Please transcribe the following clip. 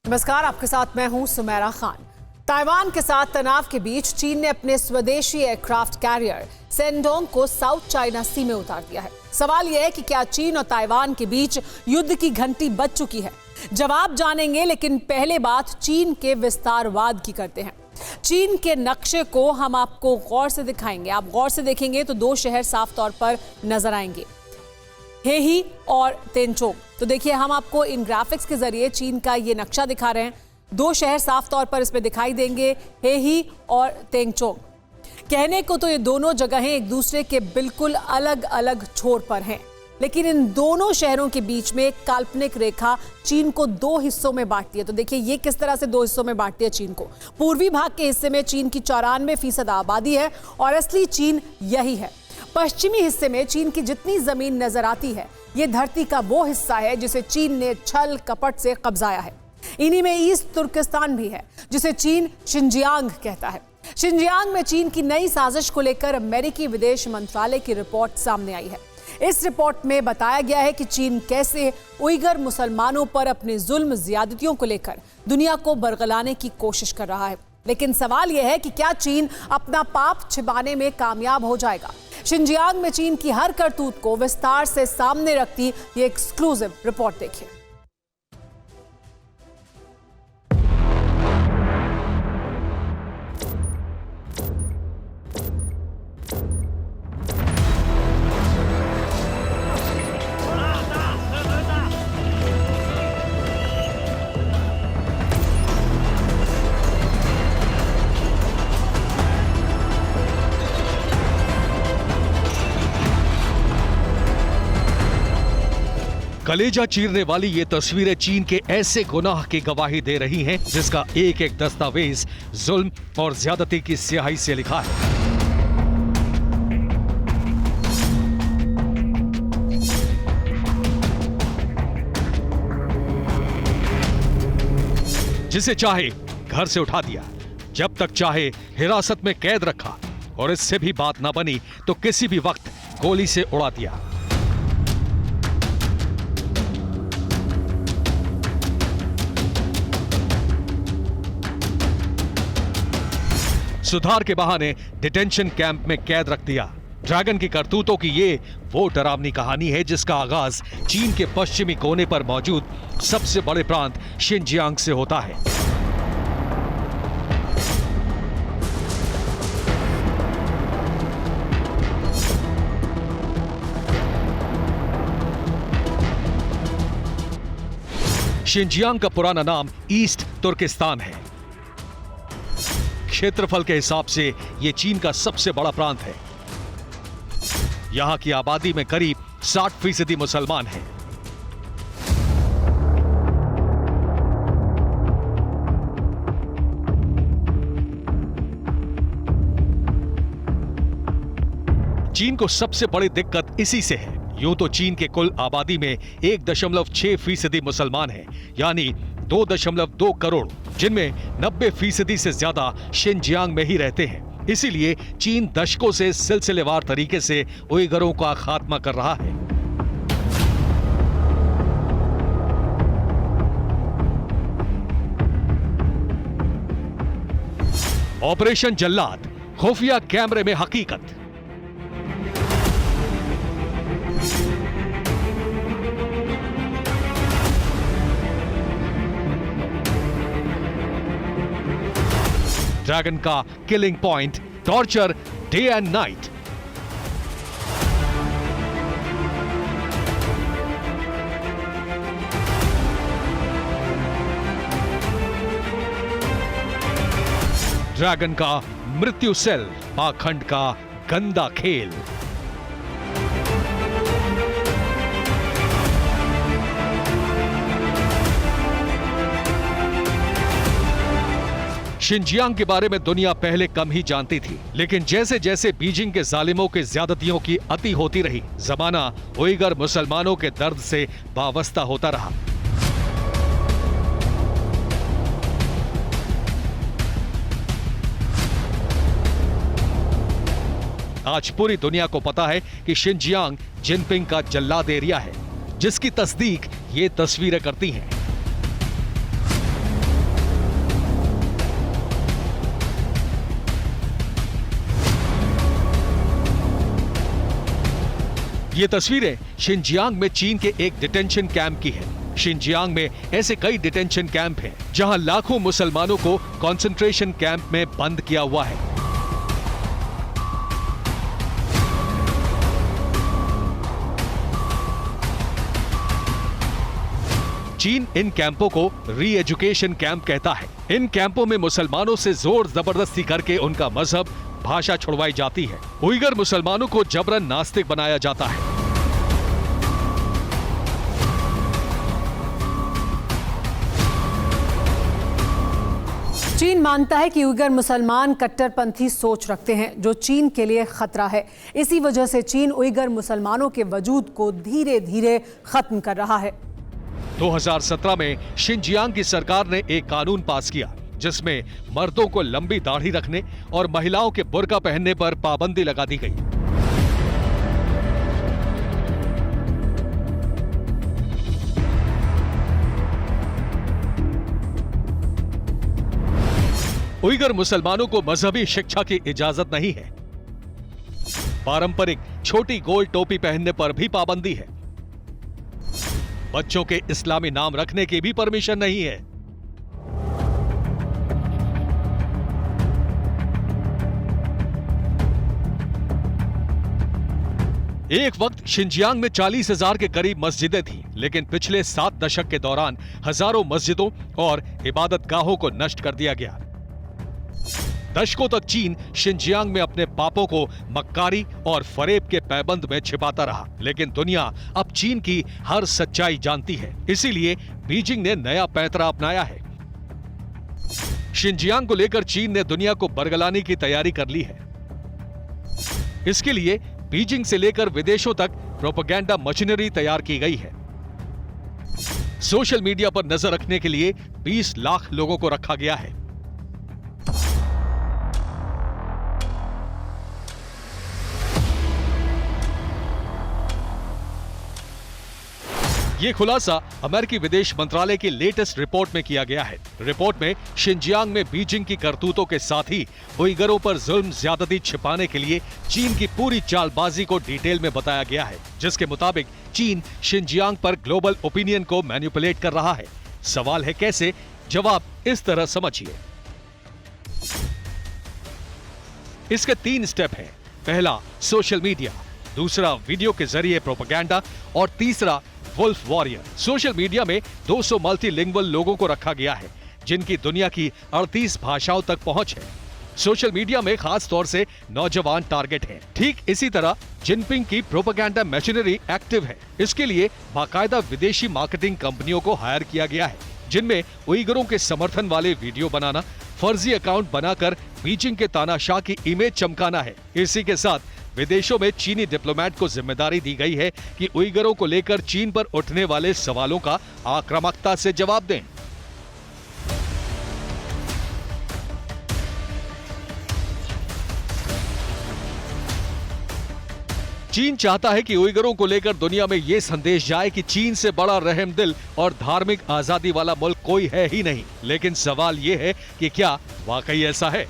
नमस्कार, आपके साथ मैं हूं सुमेरा खान। ताइवान के साथ तनाव के बीच चीन ने अपने स्वदेशी एयरक्राफ्ट कैरियर सेंडोंग को साउथ चाइना सी में उतार दिया है। सवाल यह है कि क्या चीन और ताइवान के बीच युद्ध की घंटी बज चुकी है? जवाब जानेंगे, लेकिन पहले बात चीन के विस्तारवाद की करते हैं। चीन के नक्शे को हम आपको गौर से दिखाएंगे। आप गौर से देखेंगे तो दो शहर साफ तौर पर नजर आएंगे, हेही और तेंचोंग। तो देखिए, हम आपको इन ग्राफिक्स के जरिए चीन का ये नक्शा दिखा रहे हैं। दो शहर साफ तौर पर इसमें दिखाई देंगे, हेही और तेंचोंग। कहने को तो ये दोनों जगहें एक दूसरे के बिल्कुल अलग अलग छोर पर हैं, लेकिन इन दोनों शहरों के बीच में एक काल्पनिक रेखा चीन को दो हिस्सों में बांटती है। तो देखिए, ये किस तरह से दो हिस्सों में बांटती है चीन को। पूर्वी भाग के हिस्से में चीन की 94% आबादी है और असली चीन यही है। पश्चिमी हिस्से में चीन की जितनी जमीन नजर आती है, ये धरती का वो हिस्सा है जिसे चीन ने छल कपट से कब्जाया है। इन्हीं में ईस्ट तुर्किस्तान भी है, जिसे चीन शिनजियांग कहता है। शिनजियांग में चीन की नई साजिश को लेकर अमेरिकी विदेश मंत्रालय की रिपोर्ट सामने आई है। इस रिपोर्ट में बताया गया है कि चीन कैसे उइगर मुसलमानों पर अपने जुल्म ज्यादतियों को लेकर दुनिया को बरगलाने की कोशिश कर रहा है। लेकिन सवाल यह है कि क्या चीन अपना पाप छिपाने में कामयाब हो जाएगा? शिनजियांग में चीन की हर करतूत को विस्तार से सामने रखती ये एक्सक्लूसिव रिपोर्ट देखिए। कलेजा चीरने वाली ये तस्वीरें चीन के ऐसे गुनाह की गवाही दे रही हैं जिसका एक एक दस्तावेज जुल्म और ज्यादती की स्याही से लिखा है। जिसे चाहे घर से उठा दिया, जब तक चाहे हिरासत में कैद रखा और इससे भी बात ना बनी तो किसी भी वक्त गोली से उड़ा दिया। सुधार के बहाने डिटेंशन कैंप में कैद रख दिया। ड्रैगन की करतूतों की ये वो डरावनी कहानी है जिसका आगाज चीन के पश्चिमी कोने पर मौजूद सबसे बड़े प्रांत शिनजियांग से होता है। शिनजियांग का पुराना नाम ईस्ट तुर्किस्तान है। क्षेत्रफल के हिसाब से यह चीन का सबसे बड़ा प्रांत है। यहां की आबादी में करीब 60% मुसलमान हैं। चीन को सबसे बड़ी दिक्कत इसी से है। यूं तो चीन के कुल आबादी में 1.6% मुसलमान हैं, यानी 2.2 करोड़, जिनमें 90% से ज्यादा शिनजियांग में ही रहते हैं। इसीलिए चीन दशकों से सिलसिलेवार तरीके से उइगरों का खात्मा कर रहा है। ऑपरेशन जल्लाद, खुफिया कैमरे में हकीकत। ड्रैगन का killing point, torture day and night. Dragon का मृत्यु सेल, पाखंड का गंदा खेल। शिनजियांग के बारे में दुनिया पहले कम ही जानती थी, लेकिन जैसे जैसे बीजिंग के जालिमों के ज्यादतियों की अति होती रही, जमाना उइगर मुसलमानों के दर्द से वाबस्ता होता रहा। आज पूरी दुनिया को पता है कि शिनजियांग जिनपिंग का जल्लाद एरिया है, जिसकी तस्दीक ये तस्वीरें करती हैं। ये तस्वीरें शिनजियांग में चीन के एक डिटेंशन कैंप की है। शिनजियांग में ऐसे कई डिटेंशन कैंप हैं जहां लाखों मुसलमानों को कंसंट्रेशन कैंप में बंद किया हुआ है। चीन इन कैंपों को री एजुकेशन कैंप कहता है। इन कैंपों में मुसलमानों से जोर जबरदस्ती करके उनका मजहब, भाषा छुड़वाई जाती है। उइगर मुसलमानों को जबरन नास्तिक बनाया जाता है। चीन मानता है कि उइगर मुसलमान कट्टरपंथी सोच रखते हैं जो चीन के लिए खतरा है। इसी वजह से चीन उइगर मुसलमानों के वजूद को धीरे धीरे खत्म कर रहा है। 2017 में शिनजियांग की सरकार ने एक कानून पास किया जिसमें मर्दों को लंबी दाढ़ी रखने और महिलाओं के बुर्का पहनने पर पाबंदी लगा दी गई। उइगर मुसलमानों को मजहबी शिक्षा की इजाजत नहीं है। पारंपरिक छोटी गोल टोपी पहनने पर भी पाबंदी है। बच्चों के इस्लामी नाम रखने की भी परमिशन नहीं है। एक वक्त शिनजियांग में 40,000 के करीब मस्जिदें थीं, लेकिन पिछले 7 दशक के दौरान हजारों मस्जिदों और इबादतगाहों को नष्ट कर दिया गया। दशकों तक चीन शिनजियांग में अपने पापों को मक्कारी और फरेब के पैबंद में छिपाता रहा, लेकिन दुनिया अब चीन की हर सच्चाई जानती है। इसीलिए बीजिंग ने नया पैंतरा अपनाया है। शिनजियांग को लेकर चीन ने दुनिया को बरगलाने की तैयारी कर ली है। इसके लिए बीजिंग से लेकर विदेशों तक प्रोपेगेंडा मशीनरी तैयार की गई है। सोशल मीडिया पर नजर रखने के लिए 20 लाख लोगों को रखा गया है। ये खुलासा अमेरिकी विदेश मंत्रालय की लेटेस्ट रिपोर्ट में किया गया है। रिपोर्ट में शिनजियांग में बीजिंग की करतूतों के साथ ही उइगरों पर जुल्म ज्यादती छिपाने के लिए चीन की पूरी चालबाजी को डिटेल में बताया गया है, जिसके मुताबिक चीन शिनजियांग पर ग्लोबल ओपिनियन को मैनिपुलेट कर रहा है। सवाल है कैसे? जवाब इस तरह समझिए। इसके 3 स्टेप हैं। पहला सोशल मीडिया, दूसरा वीडियो के जरिए प्रोपेगेंडा और तीसरा वुल्फ वॉरियर। सोशल मीडिया में 200 मल्टीलिंगुअल लोगों को रखा गया है जिनकी दुनिया की 38 भाषाओं तक पहुंच है। सोशल मीडिया में खास तौर से नौजवान टारगेट हैं। ठीक इसी तरह जिनपिंग की प्रोपेगेंडा मशीनरी एक्टिव है। इसके लिए बाकायदा विदेशी मार्केटिंग कंपनियों को हायर किया गया है, जिनमें उइगरों के समर्थन वाले वीडियो बनाना, फर्जी अकाउंट बनाकर बीजिंग के तानाशाह की इमेज चमकाना है। इसी के साथ विदेशों में चीनी डिप्लोमेट को जिम्मेदारी दी गई है कि उइगरों को लेकर चीन पर उठने वाले सवालों का आक्रामकता से जवाब दें। चीन चाहता है कि उइगरों को लेकर दुनिया में यह संदेश जाए कि चीन से बड़ा रहमदिल और धार्मिक आजादी वाला मुल्क कोई है ही नहीं। लेकिन सवाल यह है कि क्या वाकई ऐसा है?